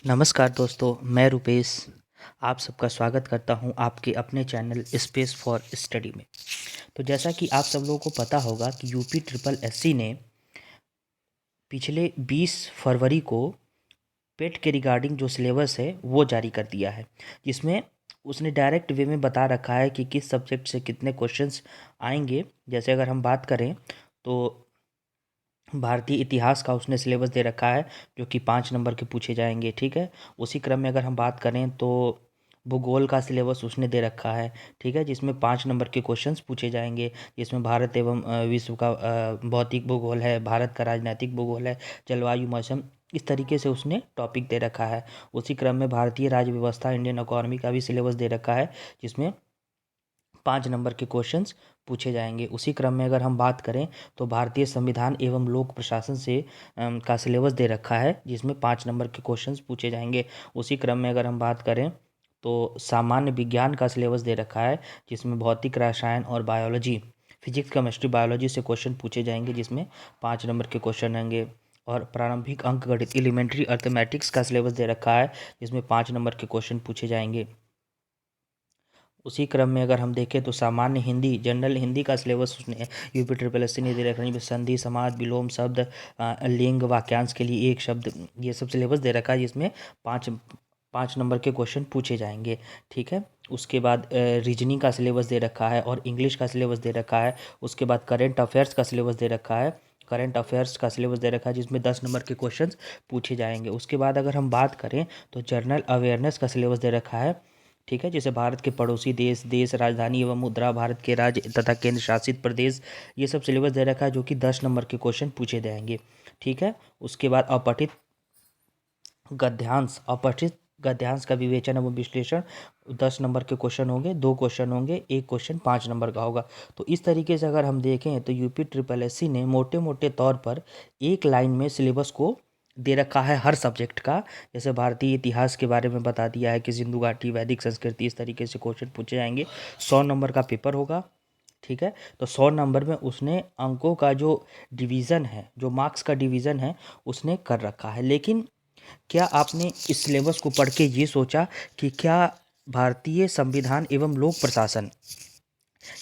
नमस्कार दोस्तों, मैं रुपेश आप सबका स्वागत करता हूं आपके अपने चैनल स्पेस फॉर स्टडी में। तो जैसा कि आप सब लोगों को पता होगा कि यूपी ट्रिपल एससी ने पिछले 20 फरवरी को पेट के रिगार्डिंग जो सिलेबस है वो जारी कर दिया है, जिसमें उसने डायरेक्ट वे में बता रखा है कि किस सब्जेक्ट से कितने क्वेश्चंस आएंगे। जैसे अगर हम बात करें तो भारतीय इतिहास का उसने सिलेबस दे रखा है जो कि 5 नंबर के पूछे जाएंगे। ठीक है, उसी क्रम में अगर हम बात करें तो भूगोल का सिलेबस उसने दे रखा है। ठीक है, जिसमें 5 नंबर के क्वेश्चंस पूछे जाएंगे, जिसमें भारत एवं विश्व का भौतिक भूगोल है, भारत का राजनीतिक भूगोल है, जलवायु मौसम, इस तरीके से उसने टॉपिक दे रखा है। उसी क्रम में भारतीय राज्य व्यवस्था इंडियन इकोनॉमी का भी सिलेबस दे रखा है, जिसमें 5 नंबर के क्वेश्चंस पूछे जाएंगे। उसी क्रम में अगर हम बात करें तो भारतीय संविधान एवं लोक प्रशासन से का सिलेबस दे रखा है, जिसमें 5 नंबर के क्वेश्चंस पूछे जाएंगे। उसी क्रम में अगर हम बात करें तो सामान्य विज्ञान का सिलेबस दे रखा है, जिसमें भौतिक रसायन और बायोलॉजी, फिजिक्स केमिस्ट्री बायोलॉजी से क्वेश्चन पूछे जाएंगे, जिसमें 5 नंबर के क्वेश्चन आएंगे। और प्रारंभिक अंकगणित एलिमेंट्री अर्थमेटिक्स का सिलेबस दे रखा है, जिसमें 5 नंबर के क्वेश्चन पूछे जाएंगे। उसी क्रम में अगर हम देखें तो सामान्य हिंदी, जनरल हिंदी का सिलेबस उसने यूपी ट्रिपल एस सी ने दे रखा है, जिसमें संधि, समास, विलोम शब्द, लिंग, वाक्यांश के लिए एक शब्द, ये सब सिलेबस दे रखा है, जिसमें पाँच 5 नंबर के क्वेश्चन पूछे जाएंगे। ठीक है, उसके बाद रीजनिंग का सिलेबस दे रखा है और इंग्लिश का सिलेबस दे रखा है। उसके बाद करेंट अफेयर्स का सिलेबस दे रखा है, करंट अफेयर्स का सिलेबस दे रखा है, जिसमें 10 नंबर के क्वेश्चंस पूछे जाएंगे। उसके बाद अगर हम बात करें तो जनरल अवेयरनेस का सिलेबस दे रखा है। ठीक है, जैसे भारत के पड़ोसी देश, देश राजधानी एवं मुद्रा, भारत के राज्य तथा केंद्र शासित प्रदेश, ये सब सिलेबस दे रखा है, जो कि 10 नंबर के क्वेश्चन पूछे जाएंगे। ठीक है, उसके बाद अपठित गद्यांश का विवेचन एवं विश्लेषण, 10 नंबर के क्वेश्चन होंगे, 2 क्वेश्चन होंगे, एक क्वेश्चन 5 नंबर का होगा। तो इस तरीके से अगर हम देखें तो यूपी ट्रिपल एस सी ने मोटे मोटे तौर पर एक लाइन में सिलेबस को दे रखा है हर सब्जेक्ट का। जैसे भारतीय इतिहास के बारे में बता दिया है कि सिंधु घाटी, वैदिक संस्कृति, इस तरीके से क्वेश्चन पूछे जाएंगे। 100 नंबर का पेपर होगा। ठीक है, तो 100 नंबर में उसने अंकों का जो डिवीज़न है, जो मार्क्स का डिवीज़न है, उसने कर रखा है। लेकिन क्या आपने इस सिलेबस को पढ़ के ये सोचा कि क्या भारतीय संविधान एवं लोक प्रशासन,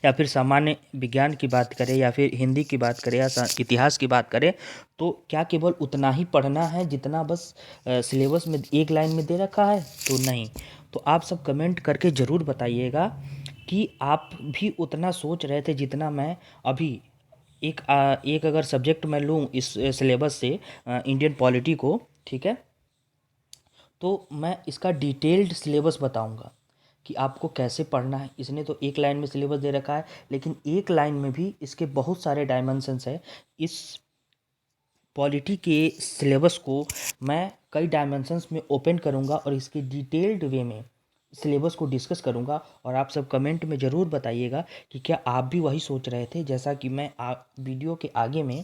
या फिर सामान्य विज्ञान की बात करें, या फिर हिंदी की बात करें, या इतिहास की बात करें, तो क्या केवल उतना ही पढ़ना है जितना बस सिलेबस में एक लाइन में दे रखा है? तो नहीं। तो आप सब कमेंट करके ज़रूर बताइएगा कि आप भी उतना सोच रहे थे जितना मैं अभी एक अगर सब्जेक्ट मैं लूँ इस सिलेबस से, इंडियन पॉलिटी को, ठीक है, तो मैं इसका डिटेल्ड सिलेबस बताऊंगा कि आपको कैसे पढ़ना है। इसने तो एक लाइन में सिलेबस दे रखा है, लेकिन एक लाइन में भी इसके बहुत सारे डायमेंशंस है। इस पॉलिटी के सिलेबस को मैं कई डायमेंशंस में ओपन करूंगा और इसके डिटेल्ड वे में सिलेबस को डिस्कस करूंगा। और आप सब कमेंट में ज़रूर बताइएगा कि क्या आप भी वही सोच रहे थे जैसा कि मैं वीडियो के आगे में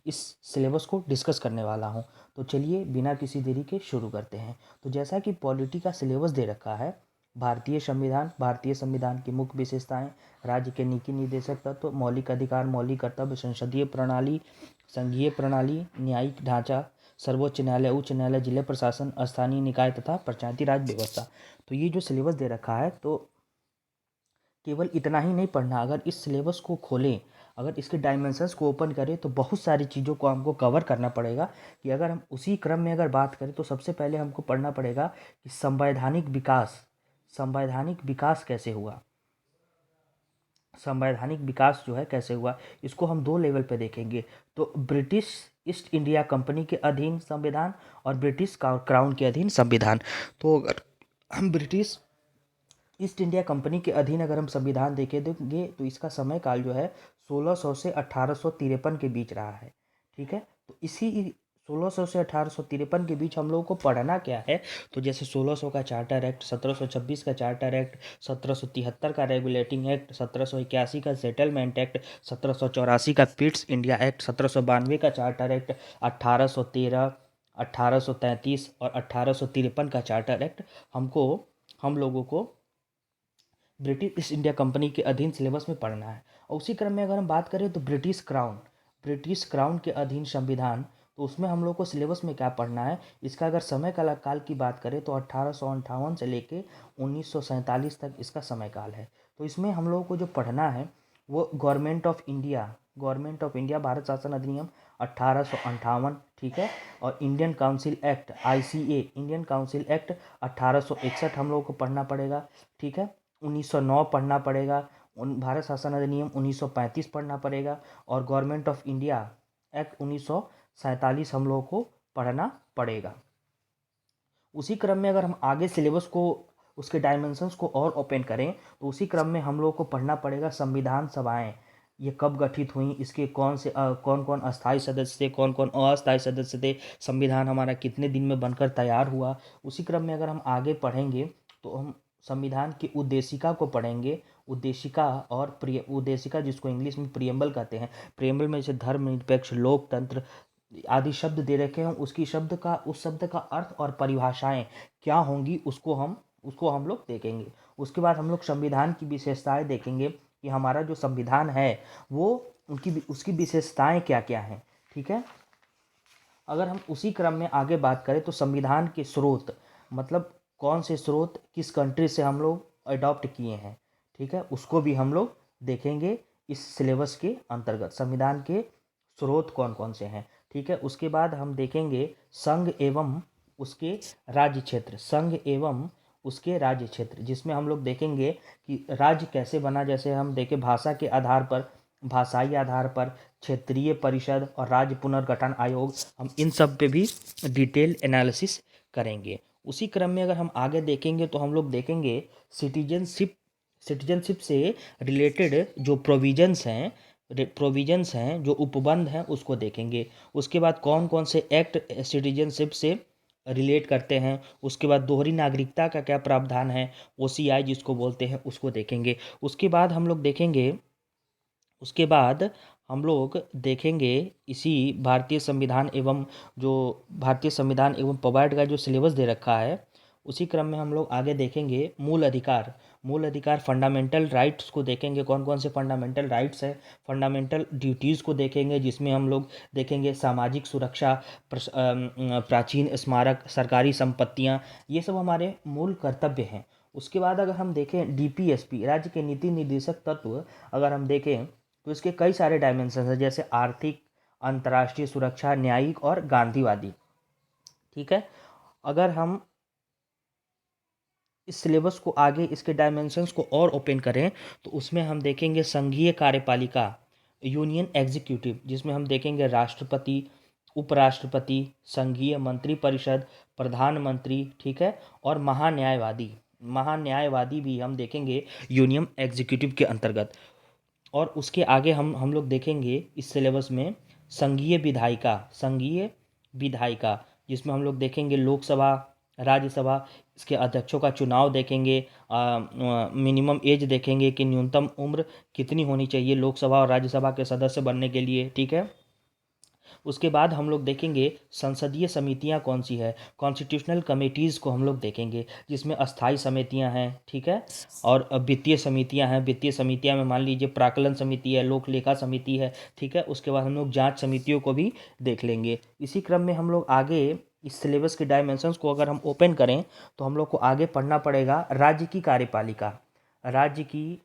इस सिलेबस को डिस्कस करने वाला हूं। तो चलिए बिना किसी देरी के शुरू करते हैं। तो जैसा कि पॉलिटी का सिलेबस दे रखा है, भारतीय संविधान की मुख्य विशेषताएं, राज्य के नीति निर्देशक तत्व, मौलिक अधिकार, मौलिक कर्तव्य, संसदीय प्रणाली, संघीय प्रणाली, न्यायिक ढांचा, सर्वोच्च न्यायालय, उच्च न्यायालय, जिला प्रशासन, स्थानीय निकाय तथा पंचायती राज व्यवस्था। तो ये जो सिलेबस दे रखा है, तो केवल इतना ही नहीं पढ़ना। अगर इस सिलेबस को खोलें, अगर इसके डायमेंशंस को ओपन करें, तो बहुत सारी चीज़ों को हमको कवर करना पड़ेगा। कि अगर हम उसी क्रम में अगर बात करें तो सबसे पहले हमको पढ़ना पड़ेगा कि संवैधानिक विकास कैसे हुआ। संवैधानिक विकास जो है कैसे हुआ, इसको हम 2 लेवल पे देखेंगे। तो ब्रिटिश ईस्ट इंडिया कंपनी के अधीन संविधान और ब्रिटिश क्राउन के अधीन संविधान। तो अगर हम ब्रिटिश ईस्ट इंडिया कंपनी के अधीन अगर हम संविधान देखेंगे तो इसका समय काल जो है 1600 से 1853 के बीच रहा है। ठीक है, तो इसी 1600 से 1853 के बीच हम लोगों को पढ़ना क्या है। तो जैसे 1600 का चार्टर एक्ट, 1726 का चार्टर एक्ट, 1773 का रेगुलेटिंग एक्ट, 1781 का सेटलमेंट एक्ट, 1784 का पिट्स इंडिया एक्ट, 1792 का चार्टर एक्ट, 1813, 1833 और 1853 का चार्टर एक्ट हम लोगों को ब्रिटिश ईस्ट इंडिया कंपनी के अधीन सिलेबस में पढ़ना है। और उसी क्रम में अगर हम बात करें तो ब्रिटिश क्राउन के अधीन संविधान, तो उसमें हम लोग को सिलेबस में क्या पढ़ना है, इसका अगर समय काल की बात करें तो 1858 से लेके 1947 तक इसका समय काल है। तो इसमें हम लोगों को जो पढ़ना है वो गवर्नमेंट ऑफ इंडिया भारत शासन अधिनियम 1858, ठीक है, और Indian council act ICA Indian council act 1861 हम लोगों को पढ़ना पड़ेगा, ठीक है। 1909 पढ़ना पड़ेगा, भारत शासन अधिनियम 1935 पढ़ना पड़ेगा, और गवर्नमेंट ऑफ इंडिया एक्ट 1947 हम लोगों को पढ़ना पड़ेगा। उसी क्रम में अगर हम आगे सिलेबस को, उसके डायमेंशंस को और ओपन करें तो उसी क्रम में हम लोग को पढ़ना पड़ेगा संविधान सभाएं, ये कब गठित हुई, इसके कौन कौन अस्थायी सदस्य थे, कौन कौन अस्थायी सदस्य थे, संविधान हमारा कितने दिन में बनकर तैयार हुआ। उसी क्रम में अगर हम आगे पढ़ेंगे तो हम संविधान की उद्देशिका को पढ़ेंगे। उद्देशिका और उद्देशिका जिसको इंग्लिश में प्रियम्बल कहते हैं, प्रियम्बल में जैसे धर्मनिरपेक्ष, लोकतंत्र आदि शब्द दे रखे हैं, उस शब्द का अर्थ और परिभाषाएं क्या होंगी उसको हम लोग देखेंगे। उसके बाद हम लोग संविधान की विशेषताएं देखेंगे कि हमारा जो संविधान है वो उसकी विशेषताएं क्या क्या हैं, ठीक है। अगर हम उसी क्रम में आगे बात करें तो संविधान के स्रोत, मतलब कौन से स्रोत किस कंट्री से हम लोग अडॉप्ट किए हैं, ठीक है, उसको भी हम लोग देखेंगे इस सिलेबस के अंतर्गत, संविधान के स्रोत कौन कौन से हैं, ठीक है। उसके बाद हम देखेंगे संघ एवं उसके राज्य क्षेत्र, जिसमें हम लोग देखेंगे कि राज्य कैसे बना। जैसे हम देखें भाषाई आधार पर क्षेत्रीय परिषद और राज्य पुनर्गठन आयोग, हम इन सब पे भी डिटेल एनालिसिस करेंगे। उसी क्रम में अगर हम आगे देखेंगे तो हम लोग देखेंगे सिटीजनशिप से रिलेटेड जो प्रोविजंस हैं, जो उपबंध हैं, उसको देखेंगे। उसके बाद कौन कौन से एक्ट सिटीजनशिप से रिलेट करते हैं। उसके बाद दोहरी नागरिकता का क्या प्रावधान है, OCI जिसको बोलते हैं, उसको देखेंगे। उसके बाद देखेंगे इसी भारतीय संविधान एवं पबार्ड का जो सिलेबस दे रखा है, उसी क्रम में हम लोग आगे देखेंगे मूल अधिकार फंडामेंटल राइट्स को देखेंगे, कौन कौन से फंडामेंटल राइट्स हैं। फंडामेंटल ड्यूटीज़ को देखेंगे, जिसमें हम लोग देखेंगे सामाजिक सुरक्षा, प्राचीन स्मारक, सरकारी संपत्तियां, ये सब हमारे मूल कर्तव्य हैं। उसके बाद अगर हम देखें DPSP, राज्य के नीति निर्देशक तत्व, अगर हम देखें तो इसके कई सारे डायमेंशन हैं, जैसे आर्थिक, अंतर्राष्ट्रीय सुरक्षा, न्यायिक और गांधीवादी, ठीक है। अगर हम इस सिलेबस को आगे इसके डायमेंशंस को और ओपन करें तो उसमें हम देखेंगे संघीय कार्यपालिका, यूनियन एग्जीक्यूटिव, जिसमें हम देखेंगे राष्ट्रपति, उपराष्ट्रपति, संघीय मंत्रिपरिषद, प्रधानमंत्री, ठीक है, और महान्यायवादी भी हम देखेंगे यूनियन एग्जीक्यूटिव के अंतर्गत। और उसके आगे हम लोग देखेंगे इस सिलेबस में संघीय विधायिका, जिसमें हम लोग देखेंगे लोकसभा, राज्यसभा, इसके अध्यक्षों का चुनाव देखेंगे, मिनिमम एज देखेंगे कि न्यूनतम उम्र कितनी होनी चाहिए लोकसभा और राज्यसभा के सदस्य बनने के लिए, ठीक है। उसके बाद हम लोग देखेंगे संसदीय समितियां कौन सी है, कॉन्स्टिट्यूशनल कमेटीज़ को हम लोग देखेंगे, जिसमें अस्थाई समितियां हैं, ठीक है, और वित्तीय समितियां हैं। वित्तीय समितियां में मान लीजिए प्राक्कलन समिति है, लोक लेखा समिति है, ठीक है। उसके बाद हम लोग जांच समितियों को भी देख लेंगे। इसी क्रम में हम लोग आगे इस सिलेबस के डायमेंशंस को अगर हम ओपन करें तो हम लोग को आगे पढ़ना पड़ेगा राज्य की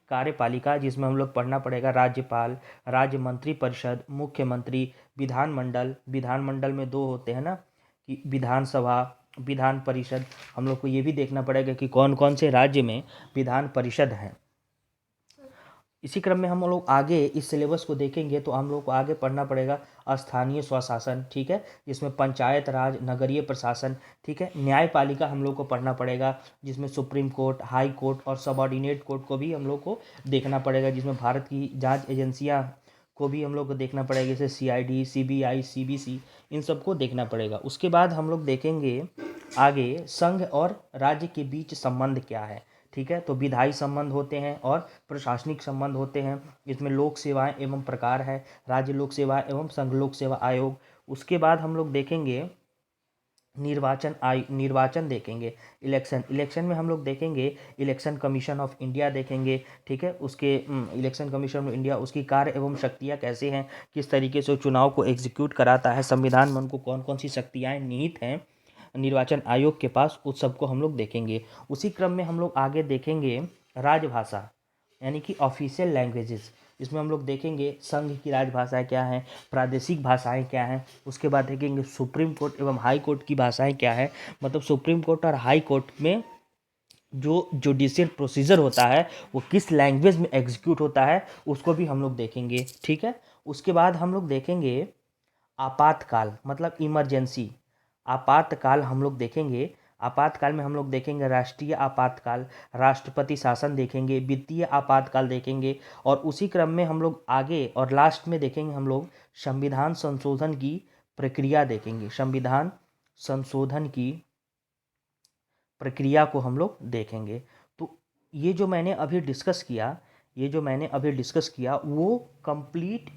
कार्यपालिका, जिसमें हम लोग पढ़ना पड़ेगा राज्यपाल, राज्य मंत्रिपरिषद, मुख्यमंत्री, विधानमंडल में दो होते हैं ना, कि विधानसभा, विधान परिषद। हम लोग को ये भी देखना पड़ेगा कि कौन कौन से राज्य में विधान परिषद हैं। इसी क्रम में हम लोग आगे इस सिलेबस को देखेंगे तो हम लोग को आगे पढ़ना पड़ेगा स्थानीय स्वशासन, ठीक है, जिसमें पंचायत राज, नगरीय प्रशासन, ठीक है। न्यायपालिका हम लोग को पढ़ना पड़ेगा, जिसमें सुप्रीम कोर्ट, हाई कोर्ट और सबऑर्डिनेट कोर्ट को भी हम लोग को देखना पड़ेगा, जिसमें भारत की जांच एजेंसियां को भी हम लोग को देखना पड़ेगा, जैसे CID, CBI, CBC, इन सबको देखना पड़ेगा। उसके बाद हम लोग देखेंगे आगे संघ और राज्य के बीच संबंध क्या है, ठीक है। तो विधायी संबंध होते हैं और प्रशासनिक संबंध होते हैं, इसमें लोक सेवाएं एवं प्रकार है, राज्य लोक सेवा एवं संघ लोक सेवा आयोग। उसके बाद हम लोग देखेंगे निर्वाचन देखेंगे। इलेक्शन में हम लोग देखेंगे इलेक्शन कमीशन ऑफ इंडिया देखेंगे, ठीक है। उसके इलेक्शन कमीशन ऑफ इंडिया, उसकी कार्य एवं शक्तियाँ कैसे हैं, किस तरीके से वो चुनाव को एग्जीक्यूट कराता है, संविधान में उनको कौन कौन सी शक्तियाँ निहित हैं निर्वाचन आयोग के पास, उस सबको हम लोग देखेंगे। उसी क्रम में हम लोग आगे देखेंगे राजभाषा, यानी कि ऑफिशियल लैंग्वेजेस। इसमें हम लोग देखेंगे संघ की राजभाषाएं क्या हैं, प्रादेशिक भाषाएं क्या हैं। उसके बाद देखेंगे सुप्रीम कोर्ट एवं हाई कोर्ट की भाषाएं क्या है, मतलब सुप्रीम कोर्ट और हाई कोर्ट में जो जुडिशियल प्रोसीजर होता है वो किस लैंग्वेज में एग्जीक्यूट होता है, उसको भी हम लोग देखेंगे, ठीक है। उसके बाद हम लोग देखेंगे आपातकाल, मतलब इमरजेंसी। आपातकाल हम लोग देखेंगे। आपातकाल में हम लोग देखेंगे राष्ट्रीय आपातकाल, राष्ट्रपति शासन देखेंगे, वित्तीय आपातकाल देखेंगे, और उसी क्रम में हम लोग आगे और लास्ट में देखेंगे हम लोग संविधान संशोधन की प्रक्रिया देखेंगे। संविधान संशोधन की प्रक्रिया को हम लोग देखेंगे। तो ये जो मैंने अभी डिस्कस किया वो कंप्लीट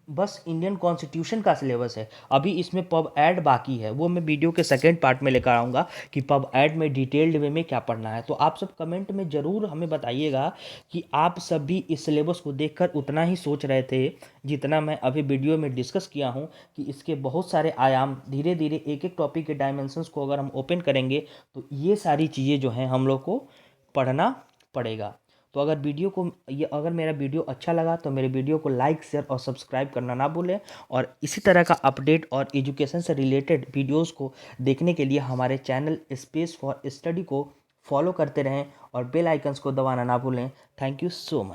बस इंडियन कॉन्स्टिट्यूशन का सिलेबस है। अभी इसमें पब ऐड बाकी है, वो मैं वीडियो के सेकंड पार्ट में लेकर आऊँगा कि पब ऐड में डिटेल्ड वे में क्या पढ़ना है। तो आप सब कमेंट में ज़रूर हमें बताइएगा कि आप सब भी इस सिलेबस को देखकर उतना ही सोच रहे थे जितना मैं अभी वीडियो में डिस्कस किया हूँ, कि इसके बहुत सारे आयाम, धीरे धीरे एक एक टॉपिक के डायमेंशंस को अगर हम ओपन करेंगे तो ये सारी चीज़ें जो हैं हम लोग को पढ़ना पड़ेगा। तो अगर मेरा वीडियो अच्छा लगा तो मेरे वीडियो को लाइक, शेयर और सब्सक्राइब करना ना भूलें, और इसी तरह का अपडेट और एजुकेशन से रिलेटेड वीडियोस को देखने के लिए हमारे चैनल स्पेस फॉर स्टडी को फॉलो करते रहें और बेल आइकन्स को दबाना ना भूलें। Thank you so much.